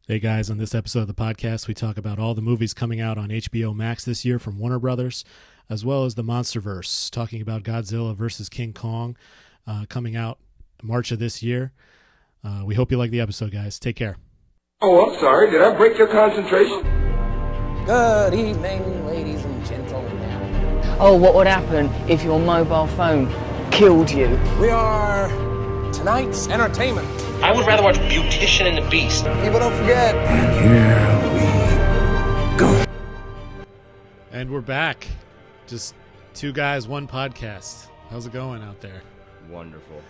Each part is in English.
Hey guys, on this episode of the podcast, we talk about all the movies coming out on HBO Max this year from Warner Brothers, as well as the MonsterVerse, talking about Godzilla versus King Kong coming out March of this year. We hope you like the episode, guys. Take care. Oh, I'm sorry. Did I break your concentration? Good evening, ladies and gentlemen. Oh, what would happen if your mobile phone killed you? We are tonight's entertainment. I would rather watch Beautician and the Beast. People don't forget. And we're back. Just two guys, one podcast. How's it going out there? Wonderful.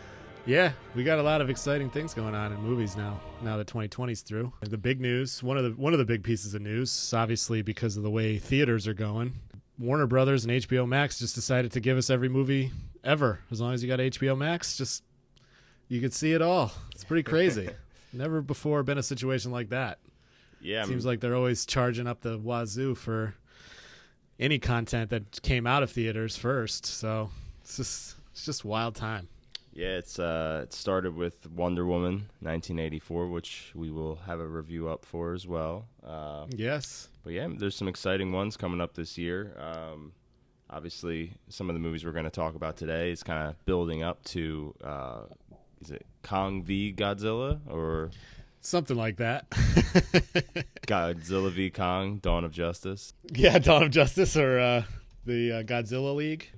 Yeah, we got a lot of exciting things going on in movies now that 2020's through. The big news, one of the big pieces of news, obviously because of the way theaters are going, Warner Brothers and HBO Max just decided to give us every movie ever. As long as you got HBO Max, just you could see it all. It's pretty crazy. Never before been a situation like that. Yeah, Seems like they're always charging up the wazoo for any content that came out of theaters first. So it's just wild time. Yeah, it started with Wonder Woman 1984, which we will have a review up for as well. Yes. But yeah, there's some exciting ones coming up this year. Obviously, some of the movies we're going to talk about today is kind of building up to, is it Kong v. Godzilla or Something like that. Godzilla v. Kong, Dawn of Justice? Yeah, Dawn of Justice or the Godzilla League.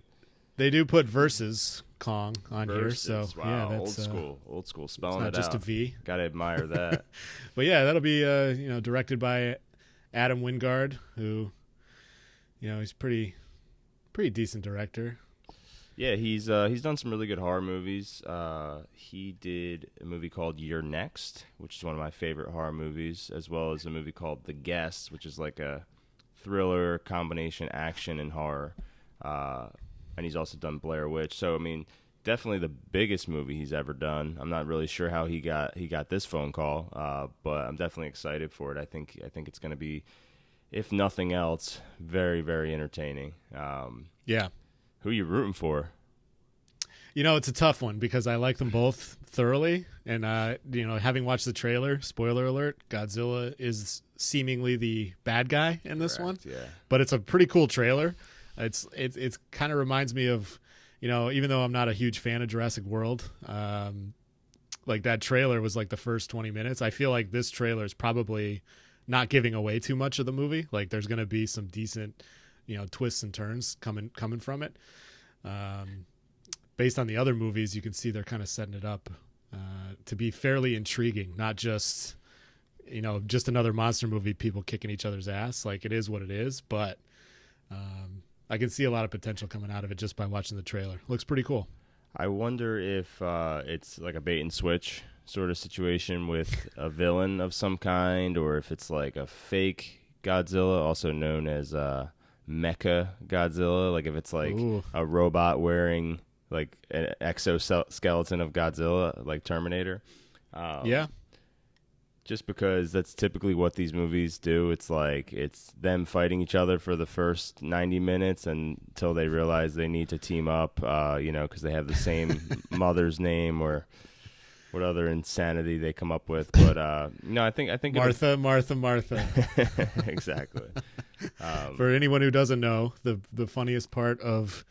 They do put versus Kong on Versus. here, so Wow, yeah, that's old school spelling not it just out. a V. Gotta admire that. But yeah, that'll be directed by Adam Wingard, who he's pretty decent director. Yeah, he's done some really good horror movies. He did a movie called You're Next, which is one of my favorite horror movies, as well as a movie called The Guest, which is like a thriller combination action and horror. And he's also done Blair Witch. So I mean, definitely the biggest movie he's ever done. I'm not really sure how he got this phone call, but I'm definitely excited for it. I think it's going to be, if nothing else, very, very entertaining. Yeah. Who are you rooting for? It's a tough one because I like them both thoroughly. And, having watched the trailer, spoiler alert, Godzilla is seemingly the bad guy in this one. Yeah. But it's a pretty cool trailer. It's kind of reminds me of, even though I'm not a huge fan of Jurassic World, like that trailer was like the first 20 minutes. I feel like this trailer is probably not giving away too much of the movie. Like there's going to be some decent, twists and turns coming from it. Based on the other movies, you can see they're kind of setting it up to be fairly intriguing, not just, just another monster movie, people kicking each other's ass. Like it is what it is, but I can see a lot of potential coming out of it just by watching the trailer. Looks pretty cool. I wonder if it's like a bait and switch sort of situation with a villain of some kind, or if it's like a fake Godzilla, also known as Mecha Godzilla. Like if it's like a robot wearing like an exoskeleton of Godzilla, like Terminator. Yeah. Just because that's typically what these movies do. It's like it's them fighting each other for the first 90 minutes until they realize they need to team up, because they have the same mother's name or what other insanity they come up with. But I think Martha. Exactly. For anyone who doesn't know, the funniest part of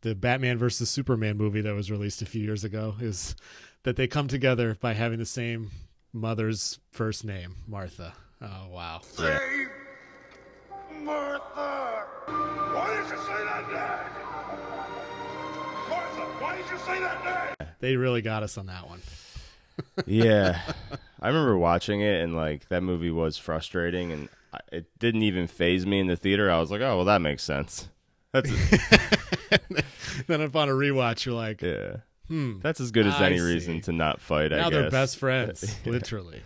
the Batman versus Superman movie that was released a few years ago is that they come together by having the same mother's first name, Martha. Oh, wow. Yeah. Save Martha! Why did you say that name? Martha, why did you say that name? They really got us on that one. Yeah. I remember watching it, and like that movie was frustrating, and it didn't even faze me in the theater. I was like, oh, well, that makes sense. That's Then upon a rewatch, you're like, yeah. That's as good as any reason to not fight, I guess. Now they're best friends, literally.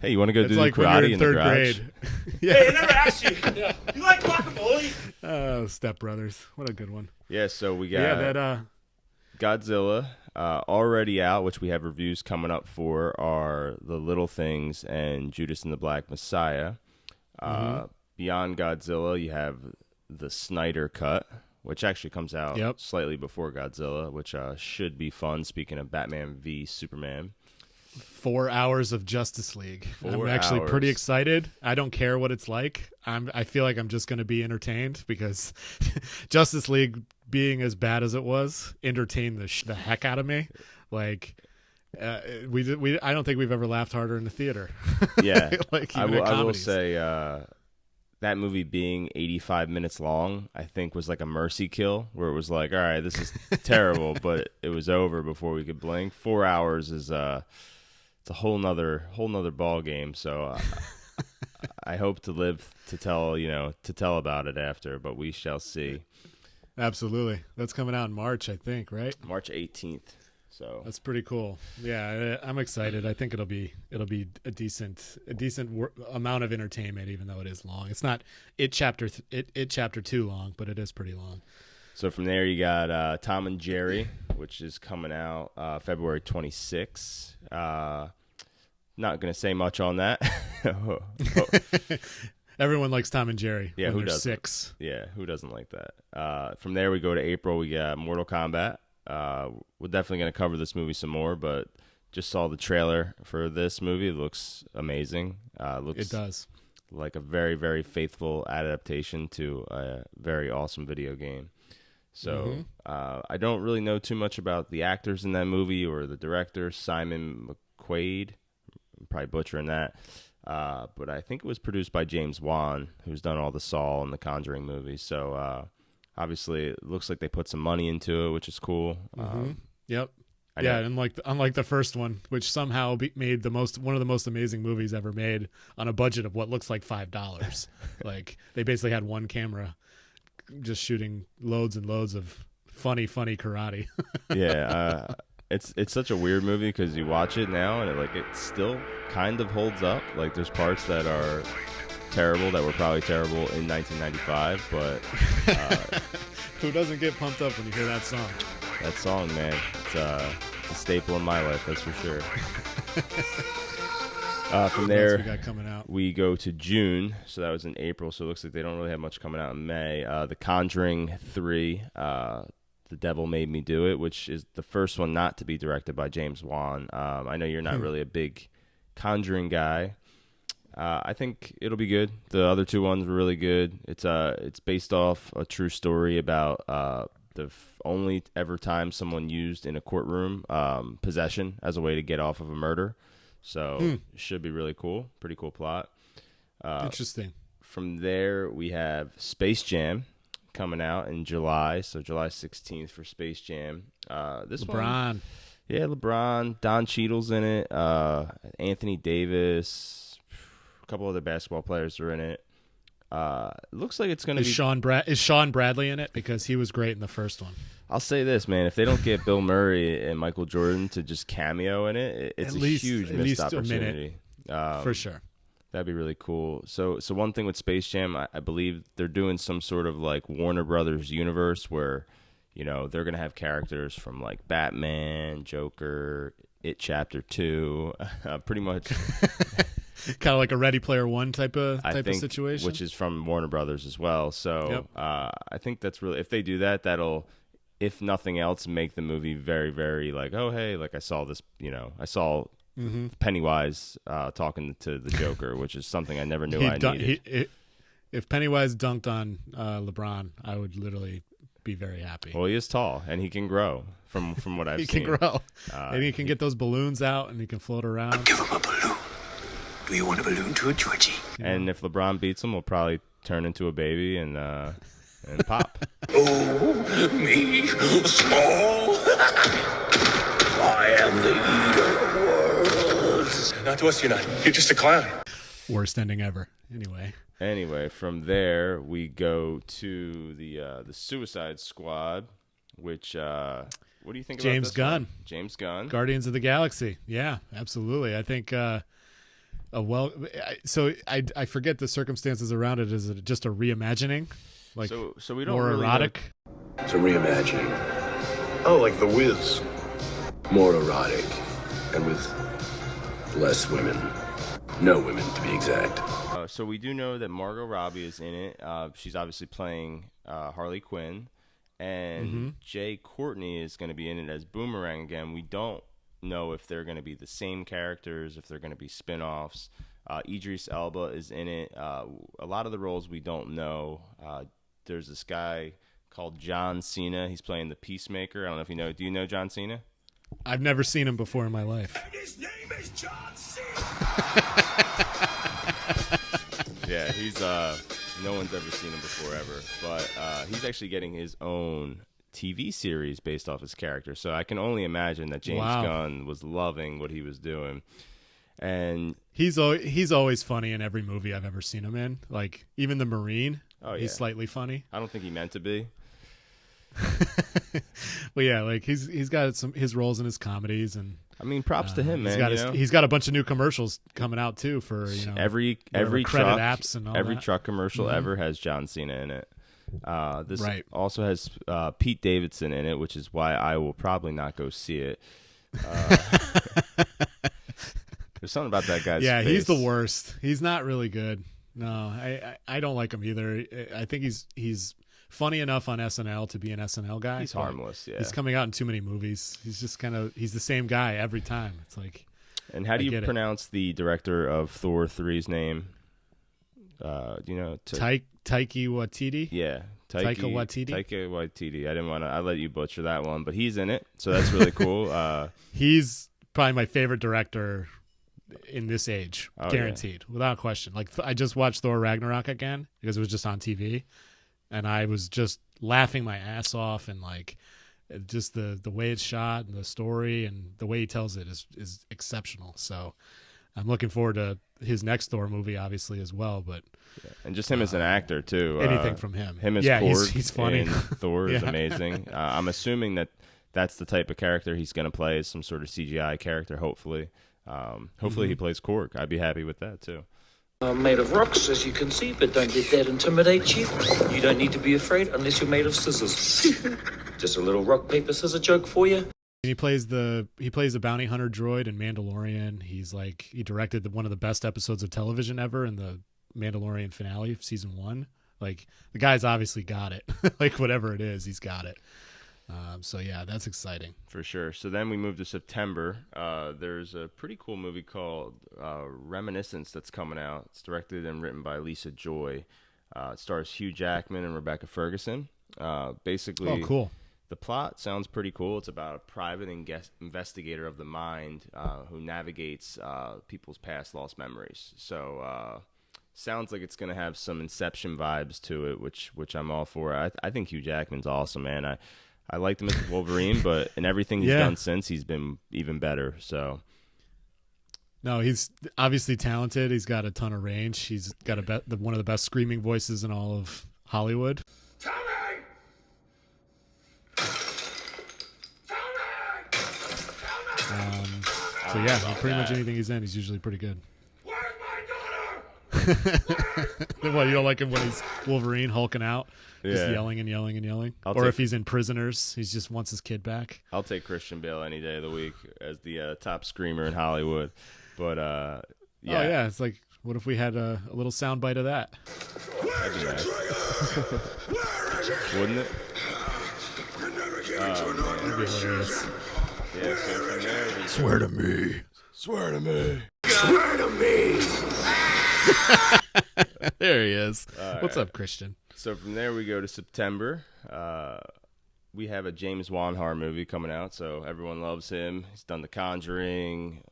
Hey, you want to go do like karate when you're in in the third garage? grade. Hey, I never asked you. You like guacamole? Oh, Step Brothers. What a good one. Yeah, so we got Yeah, Godzilla already out, which we have reviews coming up for, are The Little Things and Judas and the Black Messiah. Beyond Godzilla, you have the Snyder Cut, which actually comes out slightly before Godzilla, which should be fun, speaking of Batman v Superman. 4 hours of Justice League. I'm 4 actually pretty hours. excited. I don't care what it's like. I feel like I'm just going to be entertained because Justice League, being as bad as it was, entertained the heck out of me. Like, I don't think we've ever laughed harder in the theater. Yeah, like I even at will comedies. say that movie being 85 minutes long, I think was like a mercy kill, where it was like, all right, this is terrible, but it was over before we could blink. 4 hours is it's a whole nother ball game. So I hope to live to tell about it after, but we shall see. Absolutely. That's coming out in March, I think, right? March 18th. So That's pretty cool. Yeah, I'm excited. I think it'll be a decent amount of entertainment, even though it is long. It's not chapter 2 long, but it is pretty long. So from there, you got Tom and Jerry, which is coming out February 26th. Not going to say much on that. Everyone likes Tom and Jerry. Yeah, when who they're doesn't? 6. Yeah, who doesn't like that? From there, we go to April. We got Mortal Kombat. We're definitely going to cover this movie some more, but just saw the trailer for this movie. It looks amazing. It does. Like a very, very faithful adaptation to a very awesome video game. So I don't really know too much about the actors in that movie or the director, Simon McQuaid. I'm probably butchering that. But I think it was produced by James Wan, who's done all the Saw and the Conjuring movies. So obviously, it looks like they put some money into it, which is cool. Yep. I Yeah, know- unlike the first one, which somehow made one of the most amazing movies ever made on a budget of what looks like $5. Like they basically had one camera, just shooting loads and loads of funny karate. Yeah, it's such a weird movie because you watch it now and it still kind of holds up. Like there's parts that are terrible that were probably terrible in 1995, but Who doesn't get pumped up when you hear that song? that song, man, it's a staple in my life, that's for sure. From What else there, we got coming out? we go to June, so that was in April, so it looks like they don't really have much coming out in May. The Conjuring 3, The Devil Made Me Do It, which is the first one not to be directed by James Wan. I know you're not really a big Conjuring guy. I think it'll be good. The other two ones were really good. It's based off a true story about the only ever time someone used in a courtroom possession as a way to get off of a murder. So it should be really cool. Pretty cool plot. Interesting. From there, we have Space Jam coming out in July. So July 16th for Space Jam. This one, LeBron. yeah, LeBron. Don Cheadle's in it. Anthony Davis. A couple other basketball players are in it. It looks like it's going to Is be. is Sean Bradley in it? Because he was great in the first one. I'll say this, man. If they don't get Bill Murray and Michael Jordan to just cameo in it, it's At a least- huge at missed least a opportunity. For sure. That'd be really cool. So one thing with Space Jam, I believe they're doing some sort of like Warner Brothers universe where, they're gonna have characters from like Batman, Joker, It Chapter 2, pretty much. Kind of like a Ready Player One type of I think, situation. which is from Warner Brothers as well. So I think that's really, if they do that, that'll, if nothing else, make the movie very, very like, oh hey, like I saw this, I saw Pennywise talking to the Joker, which is something I never knew I needed. If Pennywise dunked on LeBron, I would literally be very happy. Well, he is tall and he can grow from what I've He seen. can grow, and he can get those balloons out, and he can float around. Give him a balloon. Do you want a balloon too, Georgie? And if LeBron beats him, we'll probably turn into a baby and pop. Oh, me, small. I am the eater of worlds. Not to us, you're not. You're just a clown. Worst ending ever. Anyway, from there we go to the Suicide Squad, which what do you think about James this Gunn. one? James Gunn. Guardians of the Galaxy. Yeah, absolutely. I think. I forget the circumstances around it. Is it just a reimagining? Like So we don't more really erotic? It's a reimagining. Oh, like The Wiz. More erotic. And with less women. No women, to be exact. So we do know that Margot Robbie is in it. She's obviously playing Harley Quinn, and Jay Courtney is going to be in it as Boomerang again. We don't know if they're going to be the same characters, if they're going to be spin-offs. Idris Elba is in it. A lot of the roles we don't know. There's this guy called John Cena. He's playing the Peacemaker. I don't know if you know. Do you know John Cena? I've never seen him before in my life. And his name is John Cena. Yeah, he's no one's ever seen him before ever, but he's actually getting his own TV series based off his character. So I can only imagine that James Gunn was loving what he was doing. And he's always funny in every movie I've ever seen him in. Like even the Marine, he's slightly funny. I don't think he meant to be. Well, yeah, like he's got his roles in his comedies, and I mean, props to him, man. He's got a bunch of new commercials coming out too for every credit truck apps and all every that. truck commercial ever has John Cena in it. This Right. also has Pete Davidson in it, which is why I will probably not go see it. There's something about that guy's face. He's the worst. He's not really good. No, I don't like him either. I think he's funny enough on SNL to be an SNL guy. He's harmless, yeah. He's coming out in too many movies. He's just he's the same guy every time. It's like. And how do you pronounce the director of Thor 3's name? Do you know? Taika Waititi? Yeah. Taika Waititi? Taika Waititi. I let you butcher that one, but he's in it, so that's really cool. He's probably my favorite director in this age, guaranteed, without question. Like I just watched Thor Ragnarok again because it was just on TV, and I was just laughing my ass off, and like just the way it's shot and the story and the way he tells it is exceptional. So I'm looking forward to his next Thor movie, obviously, as well. But and just him as an actor too. Anything from him. Him as Korg he's funny. in Thor is amazing. I'm assuming that's the type of character he's going to play, is some sort of CGI character. Hopefully, he plays Korg. I'd be happy with that too. I'm made of rocks, as you can see, but don't let that intimidate you. You don't need to be afraid unless you're made of scissors. Just a little rock, paper, scissors joke for you. He plays the bounty hunter droid in Mandalorian. He directed one of the best episodes of television ever in the Mandalorian finale of season 1. Like the guy's obviously got it. Like whatever it is, he's got it. So yeah, that's exciting for sure. So then we move to September. There's a pretty cool movie called Reminiscence that's coming out. It's directed and written by Lisa Joy. It stars Hugh Jackman and Rebecca Ferguson. Basically, cool. The plot sounds pretty cool. It's about a private investigator of the mind who navigates people's past lost memories. So sounds like it's going to have some Inception vibes to it, which I'm all for. I think Hugh Jackman's awesome, man. I liked him as Wolverine, but in everything he's done since, he's been even better. So, no, he's obviously talented. He's got a ton of range. He's got one of the best screaming voices in all of Hollywood. Tommy! So yeah, pretty much anything he's in, he's usually pretty good. Where's my daughter? What, you don't like him when he's Wolverine hulking out, just Yeah. yelling and yelling and yelling? Or if he's in Prisoners, he just wants his kid back. I'll take Christian Bale any day of the week as the top screamer in Hollywood. But Oh yeah, it's like, what if we had a little soundbite of that? That'd be nice. Wouldn't it? That'd be hilarious. Yeah, so from there we Swear to me. Swear to me. Swear to me! There he is. What's right. up, Christian? So from there we go to September. We have a James Wan horror movie coming out, so everyone loves him. He's done The Conjuring,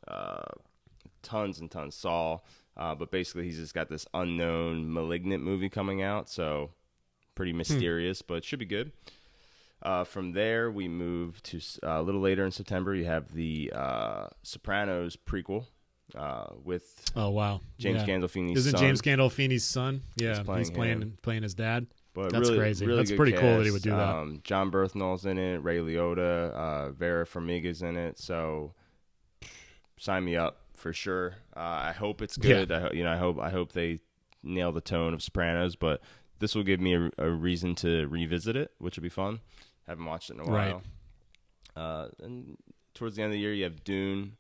tons and tons, Saw. But basically he's just got this unknown Malignant movie coming out, so pretty mysterious, but should be good. From there, we move to a little later in September. You have the Sopranos prequel with James Gandolfini's Isn't son. James Gandolfini's son? Yeah, he's playing his dad. But that's really, crazy. Really That's good pretty cast. cool that he would do that. John Berthnall's in it. Ray Liotta, Vera Farmiga's in it. So sign me up for sure. I hope it's good. Yeah. I hope they nail the tone of Sopranos. But this will give me a reason to revisit it, which will be fun. Haven't watched it in a while. Right. And towards the end of the year, you have Dune.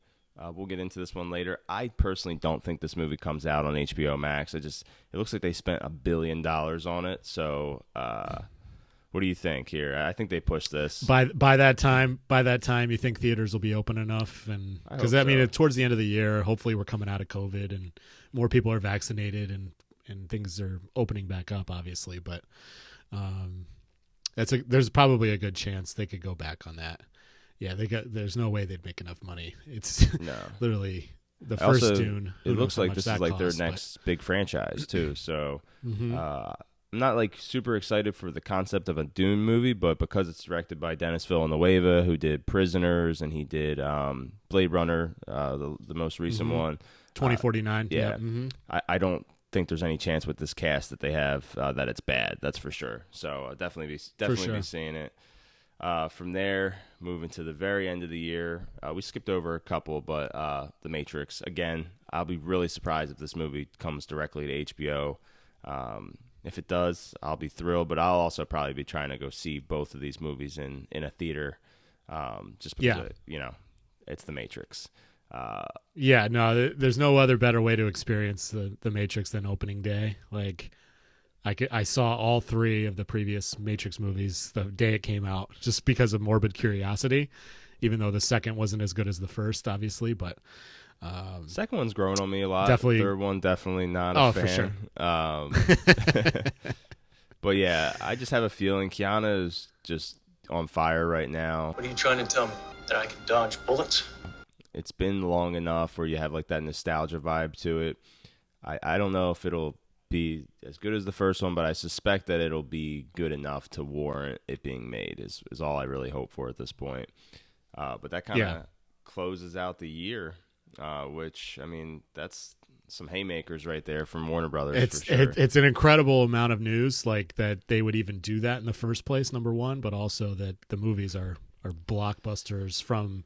We'll get into this one later. I personally don't think this movie comes out on HBO Max. It looks like they spent $1 billion on it. So What do you think here? I think they pushed this. By that time, you think theaters will be open enough, and because I mean, towards the end of the year, hopefully we're coming out of COVID and more people are vaccinated and things are opening back up, obviously. But there's probably a good chance they could go back on that. Yeah, there's no way they'd make enough money. It's literally the first Dune. It looks like this is like their next big franchise too. So. I'm not like super excited for the concept of a Dune movie, but because it's directed by Denis Villeneuve, who did Prisoners and he did Blade Runner, the most recent one, 2049. Yeah, I don't think there's any chance with this cast that they have that it's bad. That's for sure. So I'll definitely be seeing it. From there, moving to the very end of the year, we skipped over a couple, but The Matrix again. I'll be really surprised if this movie comes directly to HBO. If it does, I'll be thrilled, but I'll also probably be trying to go see both of these movies in a theater, just because it's The Matrix. There's no other better way to experience the Matrix than opening day. Like, I saw all 3 of the previous Matrix movies the day it came out, just because of morbid curiosity, even though the second wasn't as good as the first, obviously, but. Second one's grown on me a lot. Definitely. Third one, definitely not a fan. For sure. But yeah, I just have a feeling Keanu is just on fire right now. What are you trying to tell me? That I can dodge bullets? It's been long enough where you have like that nostalgia vibe to it. I don't know if it'll be as good as the first one, but I suspect that it'll be good enough to warrant it being made is all I really hope for at this point. But that kind of closes out the year. Which, I mean, that's some haymakers right there from Warner Brothers. For sure. It's an incredible amount of news, like that they would even do that in the first place, number one, but also that the movies are blockbusters from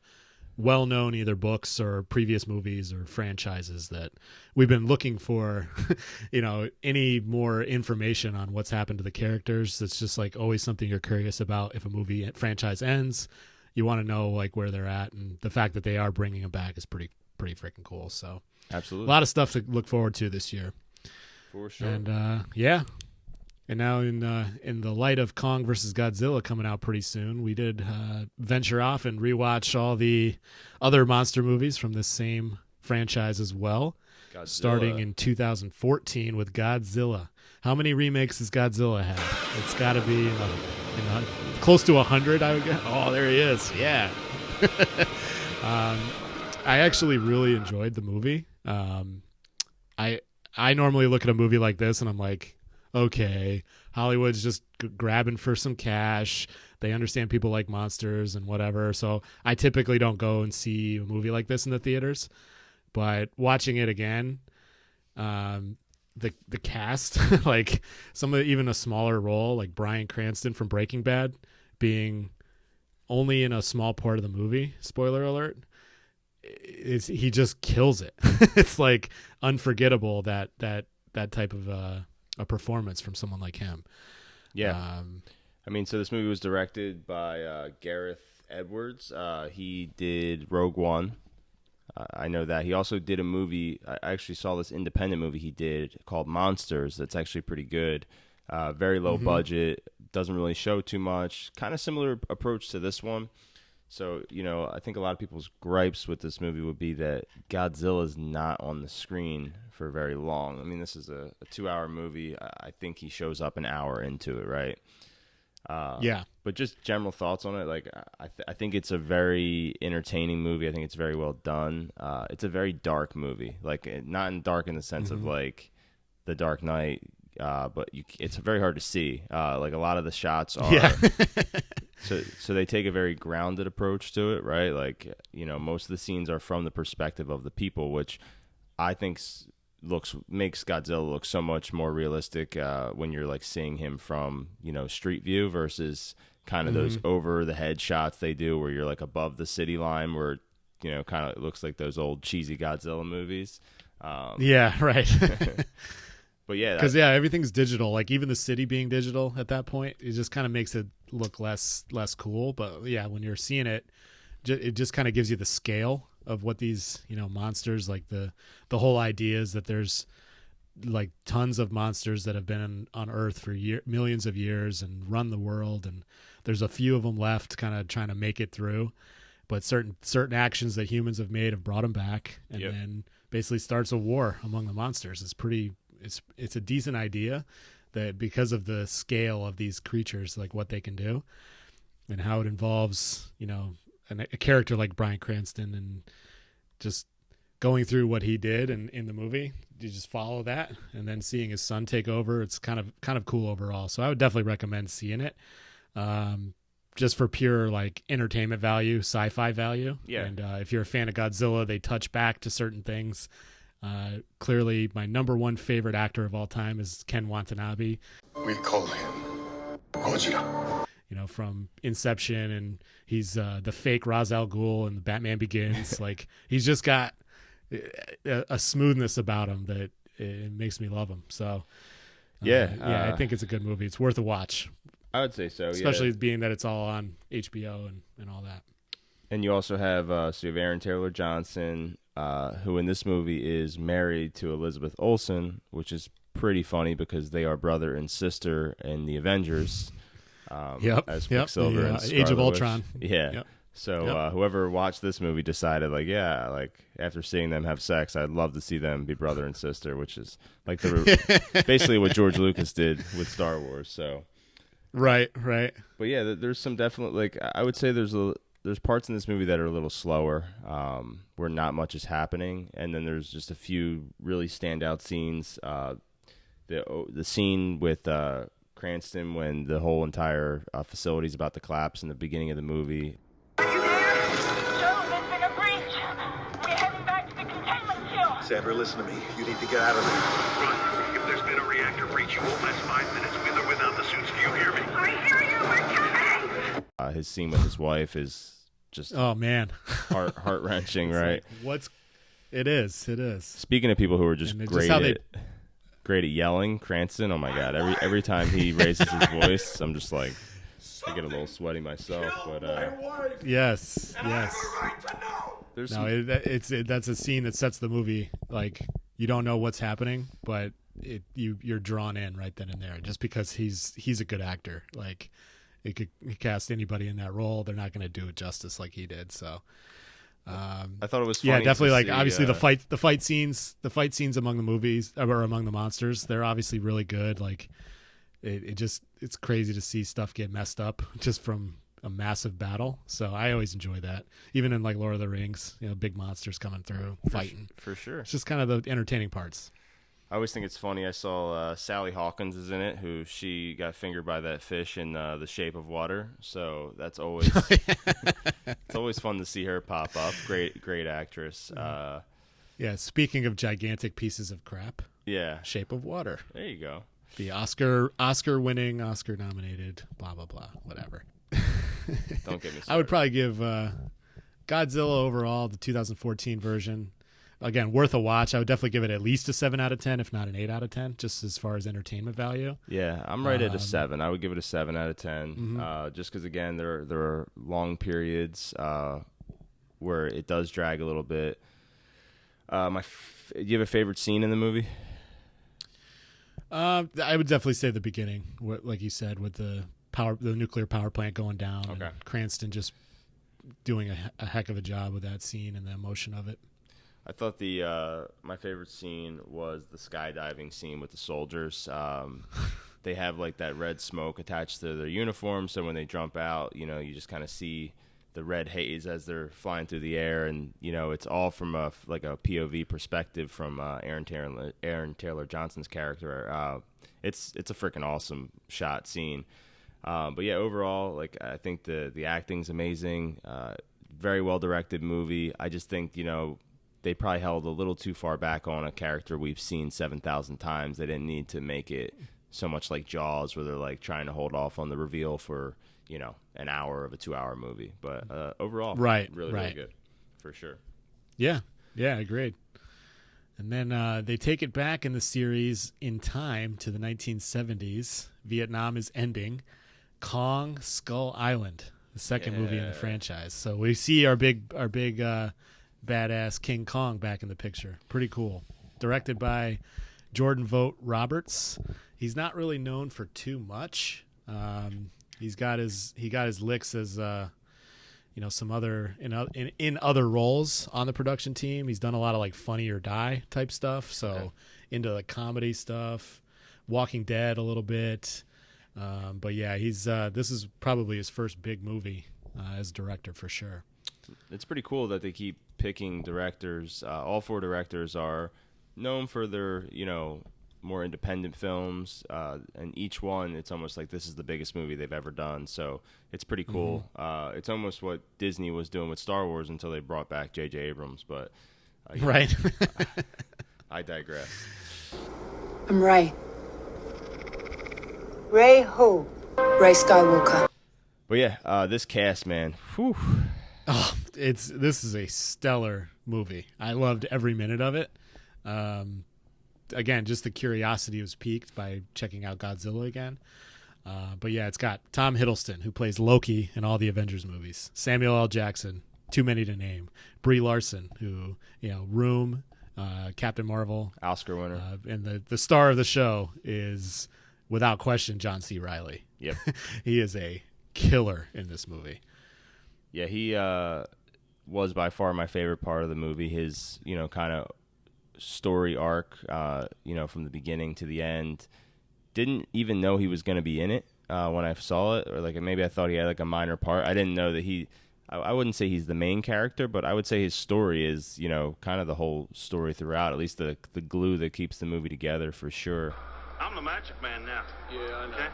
well-known either books or previous movies or franchises that we've been looking for, any more information on what's happened to the characters. It's just like always something you're curious about. If a movie franchise ends, you want to know like where they're at, and the fact that they are bringing them back is pretty freaking cool. So absolutely, a lot of stuff to look forward to this year, for sure. And and now in the light of Kong versus Godzilla coming out pretty soon, we did venture off and rewatch all the other monster movies from this same franchise as well. Godzilla. Starting in 2014 with Godzilla. How many remakes has Godzilla had? It's got to be close to 100, I would guess. Oh, there he is. Yeah. I actually really enjoyed the movie. I normally look at a movie like this and I'm like, okay, Hollywood's just grabbing for some cash. They understand people like monsters and whatever. So I typically don't go and see a movie like this in the theaters. But watching it again, the cast, like even a smaller role, like Bryan Cranston from Breaking Bad, being only in a small part of the movie, spoiler alert, he just kills it. It's like unforgettable that type of a performance from someone like him. Yeah. I mean, so this movie was directed by Gareth Edwards. He did Rogue One. I know that. He also did a movie. I actually saw this independent movie he did called Monsters. That's actually pretty good. Very low budget. Doesn't really show too much. Kind of similar approach to this one. So, I think a lot of people's gripes with this movie would be that Godzilla is not on the screen for very long. I mean, this is a 2-hour movie. I think he shows up an hour into it, right? Yeah. But just general thoughts on it. Like, I think it's a very entertaining movie. I think it's very well done. It's a very dark movie. Like, not in dark in the sense of, like, The Dark Knight, but it's very hard to see. Like, a lot of the shots are... Yeah. So they take a very grounded approach to it, right? Like, most of the scenes are from the perspective of the people, which I think makes Godzilla look so much more realistic when you're like seeing him from, street view versus kind of those over the head shots they do where you're like above the city line where, kind of it looks like those old cheesy Godzilla movies. Yeah, right. But yeah, because everything's digital. Like even the city being digital at that point, it just kind of makes it look less cool. But yeah, when you're seeing it, it just kind of gives you the scale of what these monsters, like the whole idea is that there's like tons of monsters that have been on Earth for millions of years and run the world, and there's a few of them left kind of trying to make it through, but certain actions that humans have made have brought them back, and then basically starts a war among the monsters. It's a decent idea, that because of the scale of these creatures, like what they can do and how it involves, a character like Bryan Cranston and just going through what he did in the movie. You just follow that, and then seeing his son take over. It's kind of cool overall. So I would definitely recommend seeing it, just for pure like entertainment value, sci-fi value. Yeah. And if you're a fan of Godzilla, they touch back to certain things. Clearly, my number one favorite actor of all time is Ken Watanabe. We call him Godzilla. From Inception, and he's the fake Ra's al Ghul in Batman Begins. Like, he's just got a smoothness about him that it makes me love him. So, I think it's a good movie. It's worth a watch. I would say so, especially being that it's all on HBO and all that. And you also have so you have Aaron Taylor Johnson, who in this movie is married to Elizabeth Olsen, which is pretty funny because they are brother and sister in the Avengers. As Quicksilver and Age of Scarlet Ultron. Witch. Yeah. Yep. So whoever watched this movie decided, after seeing them have sex, I'd love to see them be brother and sister, which is like basically what George Lucas did with Star Wars. So, right. But yeah, there's some definite I would say there's parts in this movie that are a little slower, where not much is happening, and then there's just a few really standout scenes. The scene with Cranston when the whole entire facility is about to collapse in the beginning of the movie. Are you there? Joe, there's been a breach. We're heading back to the containment kill. Sandra, listen to me. You need to get out of there. Run. If there's been a reactor breach, you won't last 5 minutes with or without the suits. Do you hear me? I hear you. We're coming. His scene with his wife is just heart wrenching, right? It is. Speaking of people who are just great at yelling, Cranston, oh my god, every time he raises his voice, I'm just like, I get a little sweaty myself. But yes. That's a scene that sets the movie. Like, you don't know what's happening, but you're drawn in right then and there, just because he's a good actor. Like, it could cast anybody in that role, they're not going to do it justice like he did. So I thought it was funny. Yeah, definitely. Like, see, obviously the fight scenes among the movies or among the monsters, they're obviously really good. Like, it's crazy to see stuff get messed up just from a massive battle. So I always enjoy that. Even in like Lord of the Rings, big monsters coming through fighting. For sure. It's just kind of the entertaining parts. I always think it's funny. I saw Sally Hawkins is in it, who she got fingered by that fish in The Shape of Water. So that's always it's always fun to see her pop up. Great actress. Speaking of gigantic pieces of crap. Yeah. Shape of Water. There you go. The Oscar-winning, Oscar-nominated, blah blah blah, whatever. Don't get me started. I would probably give Godzilla overall, the 2014 version. Again, worth a watch. I would definitely give it at least a 7 out of 10, if not an 8 out of 10, just as far as entertainment value. Yeah, I'm right at a 7. I would give it a 7 out of 10, just because, again, there are long periods where it does drag a little bit. Do you have a favorite scene in the movie? I would definitely say the beginning, like you said, with the nuclear power plant going down. Okay. And Cranston just doing a heck of a job with that scene and the emotion of it. I thought my favorite scene was the skydiving scene with the soldiers. They have like that red smoke attached to their uniform, so when they jump out, you just kind of see the red haze as they're flying through the air, and it's all from a POV perspective from Aaron Taylor Johnson's character. It's a freaking awesome shot scene. But yeah, overall, like, I think the acting's amazing. Very well directed movie. I just think they probably held a little too far back on a character we've seen 7,000 times. They didn't need to make it so much like Jaws, where they're like trying to hold off on the reveal for an hour of a 2-hour movie. But overall, really good for sure. Yeah, agreed. And then they take it back in the series in time to the 1970s. Vietnam is ending. Kong Skull Island, the second movie in the franchise. So we see our big badass King Kong back in the picture. Pretty cool. Directed by Jordan Vogt Roberts. He's not really known for too much. He got his licks as some other in other roles on the production team. He's done a lot of like Funny or Die type stuff. So into the comedy stuff, Walking Dead a little bit. But yeah, he's this is probably his first big movie as director for sure. It's pretty cool that they keep picking directors. All 4 directors are known for their, more independent films, and each one, it's almost like this is the biggest movie they've ever done. So it's pretty cool. It's almost what Disney was doing with Star Wars until they brought back J.J. Abrams. But right, I digress. I'm Rey. Rey who? Rey Skywalker. But yeah, this cast, man. Whew. Oh, this is a stellar movie. I loved every minute of it. Again, just the curiosity was piqued by checking out Godzilla again. But yeah, it's got Tom Hiddleston, who plays Loki in all the Avengers movies. Samuel L. Jackson, too many to name. Brie Larson, who, Room, Captain Marvel. Oscar winner. And the star of the show is, without question, John C. Reilly. Yep. He is a killer in this movie. Yeah, he was by far my favorite part of the movie. His, kind of story arc, from the beginning to the end. Didn't even know he was going to be in it when I saw it, or like maybe I thought he had like a minor part. I didn't know that I wouldn't say he's the main character, but I would say his story is, kind of the whole story throughout, at least the glue that keeps the movie together for sure. I'm the magic man now. Yeah, I know. Okay?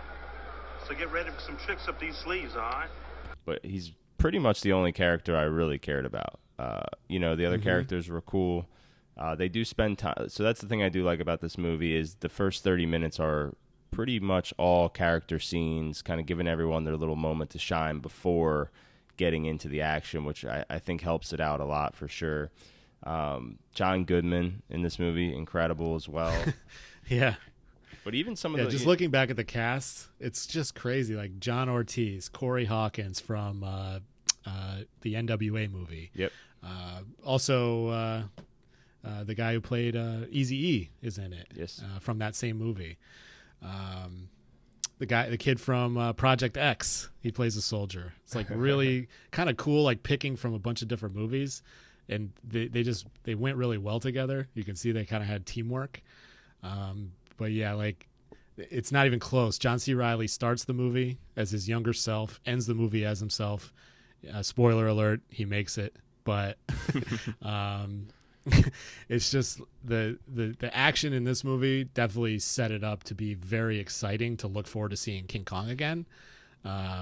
So get ready for some tricks up these sleeves, all right? But he's pretty much the only character I really cared about. The other characters were cool. They do spend time. So that's the thing I do like about this movie is the first 30 minutes are pretty much all character scenes, kind of giving everyone their little moment to shine before getting into the action, which I think helps it out a lot for sure. John Goodman in this movie, incredible as well. Yeah. But even some of the... just looking back at the cast, it's just crazy. Like John Ortiz, Corey Hawkins from the NWA movie. Yep. Also, the guy who played Eazy-E is in it. Yes. From that same movie. The kid from Project X, he plays a soldier. It's like really kind of cool, like picking from a bunch of different movies, and they went really well together. You can see they kind of had teamwork. But yeah, like it's not even close. John C. Reilly starts the movie as his younger self, ends the movie as himself. Spoiler alert, he makes it. But it's just the action in this movie definitely set it up to be very exciting to look forward to seeing King Kong again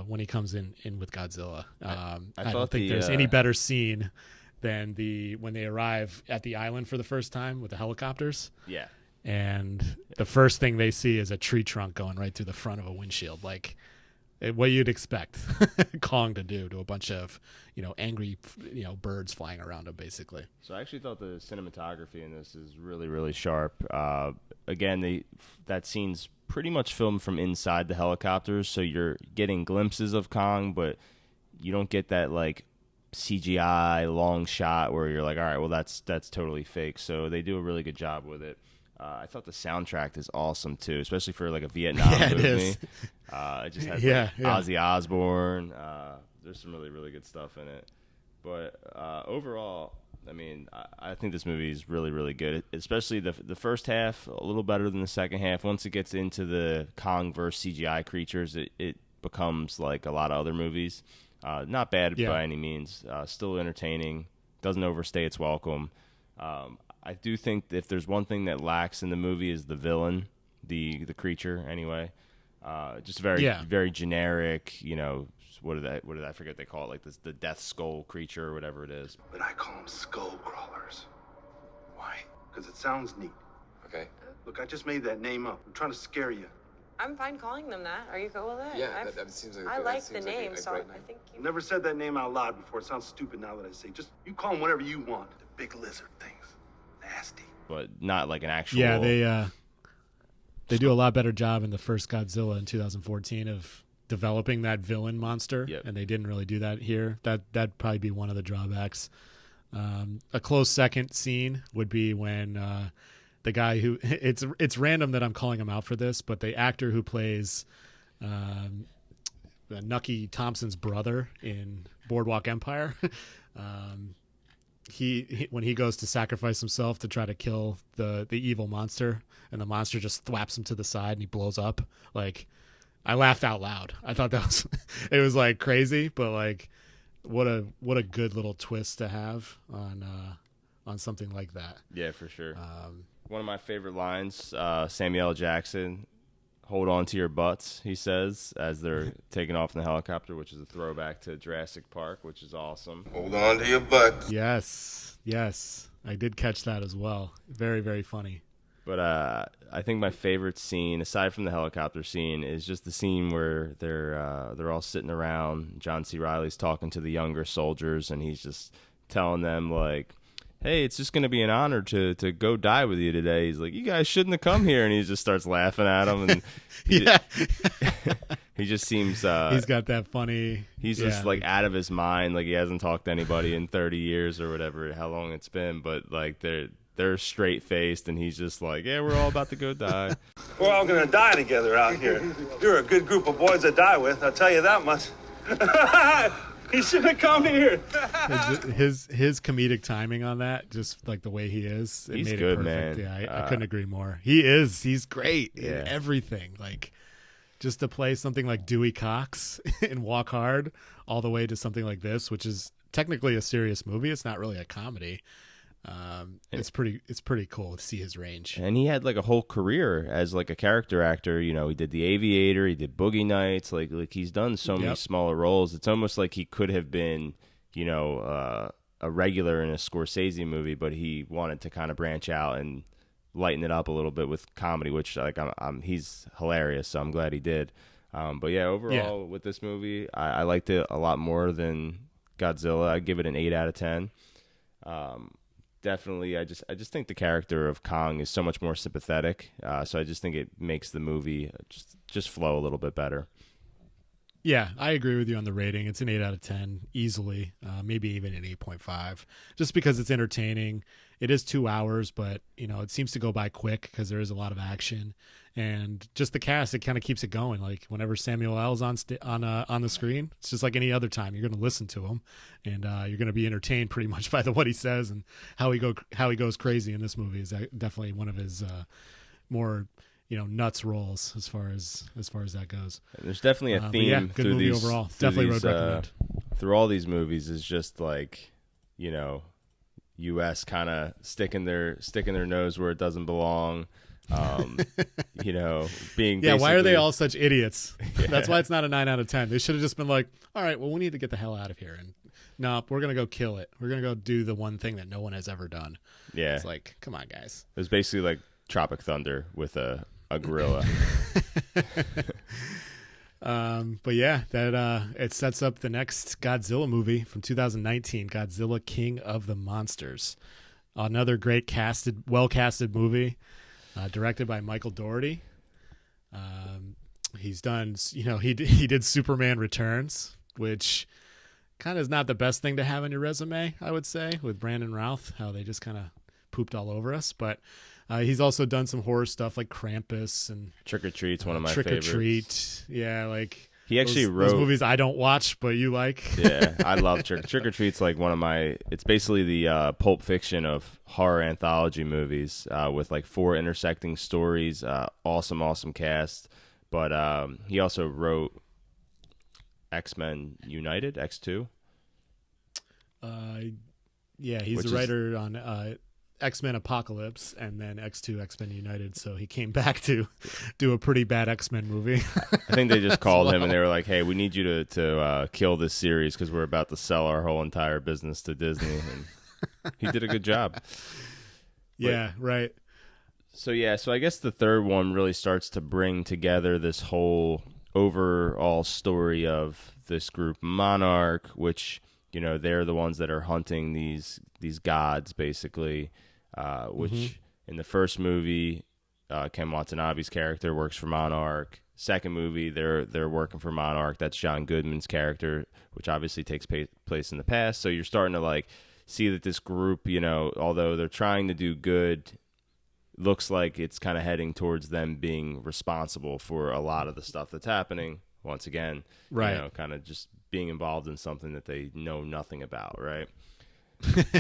when he comes in with Godzilla. I don't think there's any better scene than when they arrive at the island for the first time with the helicopters. Yeah. And the first thing they see is a tree trunk going right through the front of a windshield, like what you'd expect Kong to do to a bunch of, angry, birds flying around him, basically. So I actually thought the cinematography in this is really, really sharp. Again, that scene's pretty much filmed from inside the helicopters, so you're getting glimpses of Kong, but you don't get that like CGI long shot where you're like, all right, well that's totally fake. So they do a really good job with it. I thought the soundtrack is awesome too, especially for like a Vietnam movie. It just has Ozzy Osbourne. There's some really, really good stuff in it. But overall, I mean, I think this movie is really, really good. Especially the first half, a little better than the second half. Once it gets into the Kong versus CGI creatures, it becomes like a lot of other movies. Not bad by any means. Still entertaining. Doesn't overstay its welcome. I do think that if there's one thing that lacks in the movie is the villain, the creature anyway. Just very generic, what did I forget they call it, like the death skull creature or whatever it is. But I call them skull crawlers. Why? Because it sounds neat. Okay. Look, I just made that name up. I'm trying to scare you. I'm fine calling them that. Are you cool with it? Yeah, that seems like I like the name, so I think you... I've never said that name out loud before. It sounds stupid now that I say. Just, you call them whatever you want. The big lizard things. Nasty. But not like an actual... Yeah, they do a lot better job in the first Godzilla in 2014 of developing that villain monster, and they didn't really do that here. That'd probably be one of the drawbacks. A close second scene would be when the guy who it's random that I'm calling him out for this, but the actor who plays Nucky Thompson's brother in Boardwalk Empire, he when he goes to sacrifice himself to try to kill the evil monster, and the monster just thwaps him to the side and he blows up. Like, I laughed out loud. I thought that was it was like crazy, but like what a good little twist to have on something like that. Yeah, for sure. One of my favorite lines, Samuel L. Jackson, "Hold on to your butts," he says, as they're taking off in the helicopter, which is a throwback to Jurassic Park, which is awesome. Hold on to your butts. Yes. I did catch that as well. Very, very funny. But I think my favorite scene, aside from the helicopter scene, is just the scene where they're all sitting around. John C. Reilly's talking to the younger soldiers, and he's just telling them, like, "Hey, it's just going to be an honor to go die with you today." He's like, "You guys shouldn't have come here." And he just starts laughing at them. And he just seems... he's got that funny... He's just, like, out of his mind. Like, he hasn't talked to anybody in 30 years or whatever, how long it's been. But, like, they're straight-faced, and he's just like, "Yeah, we're all about to go die." We're all gonna die together out here. You're a good group of boys to die with, I'll tell you that much. He should have come here. his comedic timing on that, just like the way he is, he's made good, it perfect. man. Yeah, I couldn't agree more. He's great in everything. Like, just to play something like Dewey Cox in Walk Hard, all the way to something like this, which is technically a serious movie. It's not really a comedy. It's pretty cool to see his range. And he had like a whole career as like a character actor. You know, he did The Aviator, he did Boogie Nights. Like he's done so many smaller roles. It's almost like he could have been, you know, a regular in a Scorsese movie, but he wanted to kind of branch out and lighten it up a little bit with comedy, which like he's hilarious. So I'm glad he did. But yeah, overall with this movie, I liked it a lot more than Godzilla. I give it an 8 out of 10. Definitely, I just think the character of Kong is so much more sympathetic. So I just think it makes the movie just flow a little bit better. Yeah, I agree with you on the rating. It's an 8 out of 10 easily, maybe even an 8.5, just because it's entertaining. It is 2 hours, but you know it seems to go by quick because there is a lot of action, and just the cast, it kind of keeps it going. Like whenever Samuel L's on the screen, it's just like any other time. You're going to listen to him, and you're going to be entertained pretty much by what he says and how he goes crazy in this movie. Is definitely one of his more nuts roles as far as that goes. There's definitely a theme good through movie these overall. through Definitely these, would recommend. Through all these movies is just like, U.S. kind of sticking their nose where it doesn't belong. Being why are they all such idiots? That's why it's not a 9 out of 10. They should have just been like, all right, well, we need to get the hell out of here, and no, we're gonna go kill it. We're gonna go do the one thing that no one has ever done. Yeah, it's like, come on, guys. It was basically like Tropic Thunder with a gorilla. But yeah, that it sets up the next Godzilla movie from 2019, Godzilla King of the Monsters. Another great well casted movie, directed by Michael Dougherty. He's done, he did Superman Returns, which kind of is not the best thing to have on your resume, I would say, with Brandon Routh, how they just kind of pooped all over us. But he's also done some horror stuff like Krampus and Trick or Treat's one of my favorites. Trick or Treat, yeah, like he actually wrote those movies I don't watch, but you like. Yeah, I love Trick or Treat's like one of my. It's basically the Pulp Fiction of horror anthology movies with like 4 intersecting stories. Awesome cast. But he also wrote X-Men United, X2. Yeah, he's the writer on X-Men Apocalypse and then X2, X-Men United. So he came back to do a pretty bad X-Men movie. I think they just called him and they were like, "Hey, we need you to kill this series because we're about to sell our whole entire business to Disney." And he did a good job. Yeah, right. So I guess the third one really starts to bring together this whole overall story of this group Monarch, which they're the ones that are hunting these gods basically, which in the first movie, Ken Watanabe's character works for Monarch. Second movie, they're working for Monarch. That's John Goodman's character, which obviously takes place in the past. So you're starting to like see that this group, although they're trying to do good, looks like it's kind of heading towards them being responsible for a lot of the stuff that's happening. Once again, right? Kind of just being involved in something that they know nothing about, right?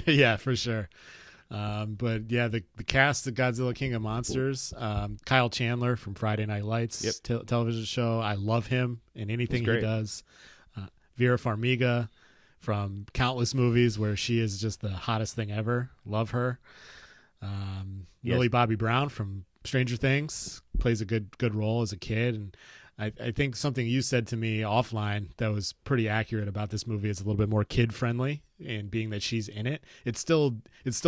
Yeah, for sure. But yeah, the cast of Godzilla King of Monsters, Kyle Chandler from Friday Night Lights television show. I love him in anything he does. Vera Farmiga from countless movies where she is just the hottest thing ever. Love her. Millie Bobby Brown from Stranger Things plays a good role as a kid. And I think something you said to me offline that was pretty accurate about this movie is a little bit more kid friendly, and being that she's in it, it's still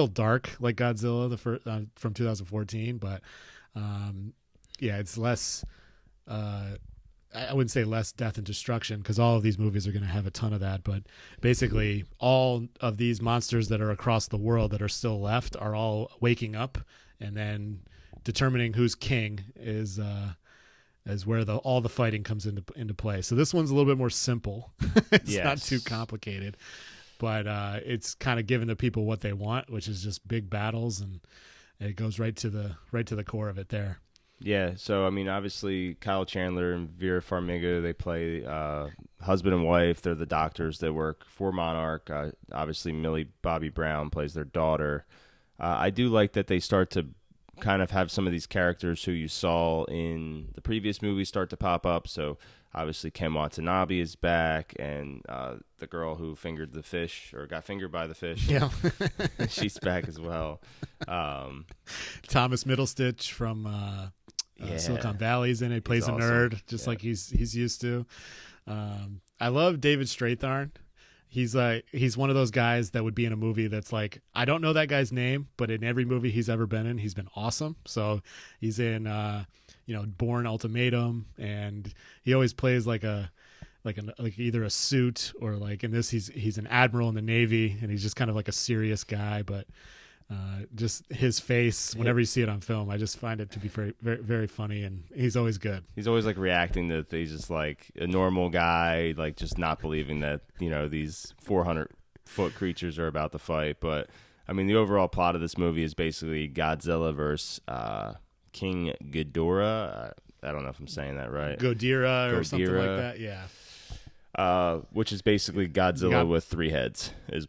dark like Godzilla from 2014, but it's less. I wouldn't say less death and destruction, because all of these movies are going to have a ton of that. But basically, all of these monsters that are across the world that are still left are all waking up, and then determining who's king is where all the fighting comes into play. So this one's a little bit more simple. It's not too complicated, but it's kind of giving the people what they want, which is just big battles, and it goes right to the core of it there. Yeah, so I mean, obviously Kyle Chandler and Vera Farmiga, they play husband and wife. They're the doctors that work for Monarch. Obviously, Millie Bobby Brown plays their daughter. I do like that they start to kind of have some of these characters who you saw in the previous movie start to pop up. So obviously Ken Watanabe is back, and the girl who fingered the fish or got fingered by the fish, she's back as well. Thomas Middlestitch from Silicon Valley's in it. Plays a nerd, just like he's used to. I love David Strathairn. He's one of those guys that would be in a movie that's like, I don't know that guy's name, but in every movie he's ever been in, he's been awesome. So he's in Bourne Ultimatum, and he always plays like either a suit or like in this he's an admiral in the Navy, and he's just kind of like a serious guy, but just his face whenever you see it on film, I just find it to be very, very, very funny, and he's always good. He's always like reacting to he's just like a normal guy, like just not believing that these 400-foot creatures are about to fight. But I mean, the overall plot of this movie is basically Godzilla versus King Ghidorah. I don't know if I'm saying that right. Godira or something like that. Yeah. Which is basically Godzilla with 3 heads. It's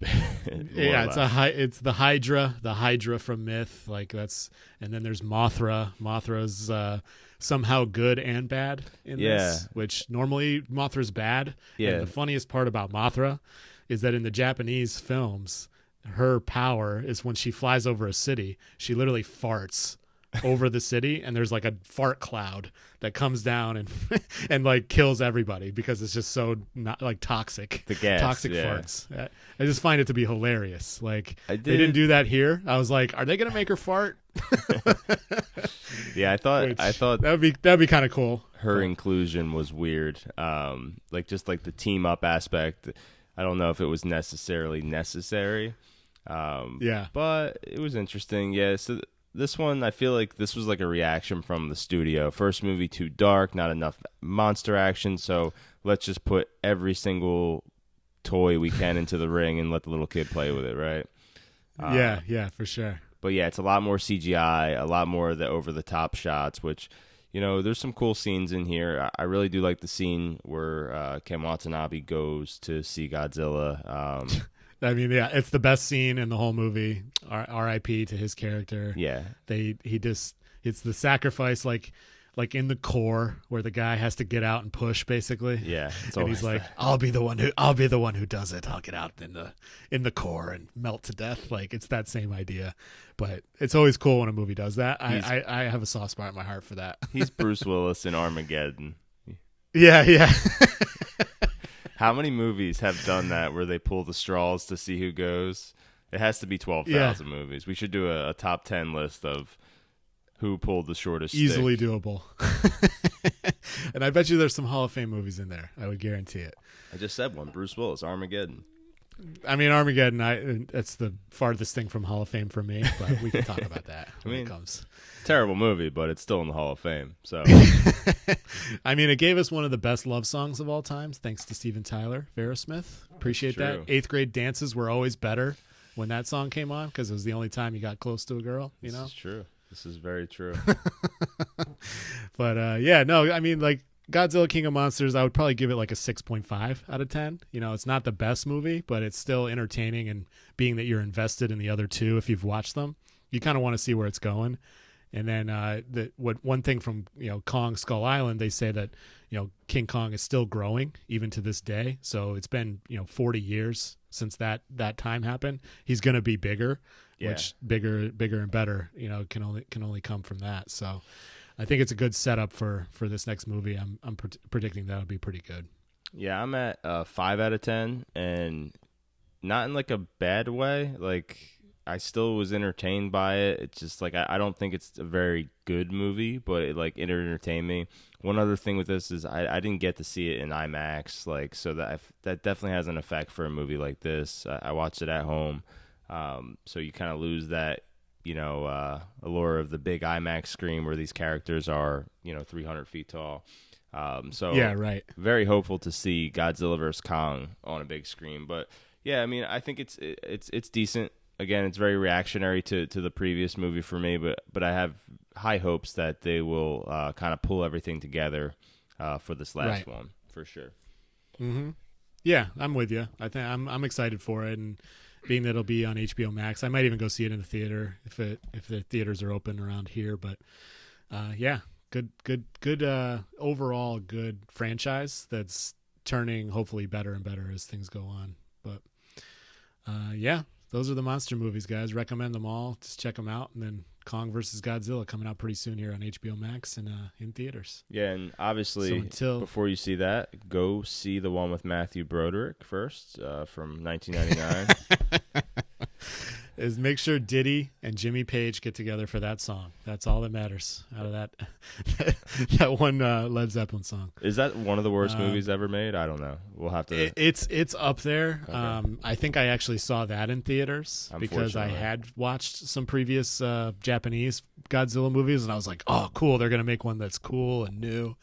the Hydra from Myth, and then there's Mothra. Mothra's somehow good and bad in this, which normally Mothra's bad. Yeah. And the funniest part about Mothra is that in the Japanese films, her power is when she flies over a city, she literally farts over the city, and there's like a fart cloud that comes down and like kills everybody because it's just so not like toxic. The gas, toxic farts. I just find it to be hilarious. Like they didn't do that here. I was like, are they gonna make her fart? Yeah, I thought that'd be kind of cool. Her inclusion was weird. Like just like the team up aspect. I don't know if it was necessarily necessary. But it was interesting. Yeah. So this one, I feel like this was like a reaction from the studio. First movie, too dark, not enough monster action, so let's just put every single toy we can into the ring and let the little kid play with it, right? Yeah, for sure. But yeah, it's a lot more CGI, a lot more of the over-the-top shots, which, there's some cool scenes in here. I really do like the scene where Ken Watanabe goes to see Godzilla. I mean, yeah, it's the best scene in the whole movie. R.I.P. to his character. Yeah, it's the sacrifice, like in the core where the guy has to get out and push, basically. Yeah, and he's like, I'll be the one who does it. I'll get out in the core and melt to death. Like it's that same idea, but it's always cool when a movie does that. I have a soft spot in my heart for that. He's Bruce Willis in Armageddon. Yeah. How many movies have done that where they pull the straws to see who goes? It has to be 12,000 movies. We should do a top 10 list of who pulled the shortest Easily stick. Doable. And I bet you there's some Hall of Fame movies in there. I would guarantee it. I just said one. Bruce Willis, Armageddon. I mean, Armageddon, that's the farthest thing from Hall of Fame for me, but we can talk about that when it comes. Terrible movie, but it's still in the Hall of Fame. So, I mean, it gave us one of the best love songs of all time, thanks to Steven Tyler, Aerosmith. Appreciate that. 8th grade dances were always better when that song came on because it was the only time you got close to a girl. This is true. This is very true. But yeah, no, I mean, like Godzilla King of Monsters, I would probably give it like a 6.5 out of 10. You know, it's not the best movie, but it's still entertaining, and being that you're invested in the other two, if you've watched them, you kind of want to see where it's going. And then one thing from, you know, Kong Skull Island, they say that, you know, King Kong is still growing even to this day. So it's been, you know, 40 years since that time happened. He's going to be bigger, which bigger and better, you know, can only come from that. So I think it's a good setup for this next movie. I'm predicting that'll be pretty good. Yeah, I'm at 5 out of 10, and not in like a bad way. Like, I still was entertained by it. It's just like I don't think it's a very good movie, but it entertained me. One other thing with this is I didn't get to see it in IMAX, like, so that definitely has an effect for a movie like this. I watched it at home, so you kind of lose that, you know, allure of the big IMAX screen where these characters are, you know, 300 feet tall. So yeah, right. Very hopeful to see Godzilla vs. Kong on a big screen, but yeah, I mean, I think it's decent. Again, it's very reactionary to the previous movie for me, but I have high hopes that they will kind of pull everything together for this last one for sure. Mm-hmm. Yeah, I'm with you. I think I'm excited for it, and being that it'll be on HBO Max, I might even go see it in the theater if the theaters are open around here. But yeah, good overall good franchise that's turning hopefully better and better as things go on. But yeah. Those are the monster movies, guys. Recommend them all. Just check them out. And then Kong vs. Godzilla coming out pretty soon here on HBO Max and in theaters. Yeah, and obviously, before you see that, go see the one with Matthew Broderick first from 1999. Is make sure Diddy and Jimmy Page get together for that song. That's all that matters out of that one Led Zeppelin song. Is that one of the worst movies ever made? I don't know. We'll have to. It's up there. Okay. I think I actually saw that in theaters because I had watched some previous Japanese Godzilla movies, and I was like, oh, cool. They're gonna make one that's cool and new.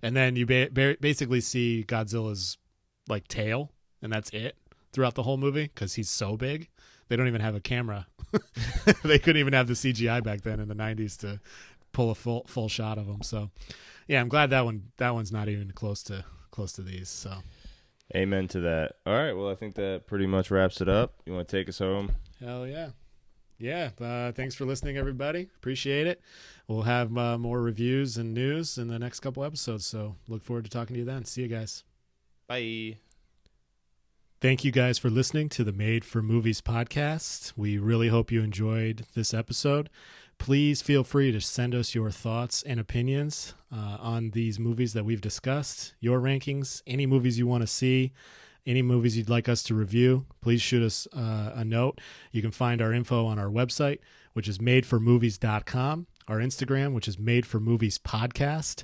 And then you basically see Godzilla's like tail, and that's it throughout the whole movie because he's so big. They don't even have a camera. They couldn't even have the CGI back then in the 90s to pull a full shot of him. So, yeah, I'm glad that one's not even close to these. So, amen to that. All right, well, I think that pretty much wraps it up. You want to take us home? Hell yeah. Yeah, thanks for listening, everybody. Appreciate it. We'll have more reviews and news in the next couple episodes, so look forward to talking to you then. See you guys. Bye. Thank you guys for listening to the Made for Movies podcast. We really hope you enjoyed this episode. Please feel free to send us your thoughts and opinions on these movies that we've discussed, your rankings, any movies you want to see, any movies you'd like us to review. Please shoot us a note. You can find our info on our website, which is madeformovies.com, our Instagram, which is Made for Movies Podcast.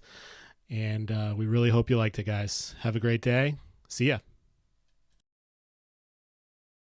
And we really hope you liked it, guys. Have a great day. See ya.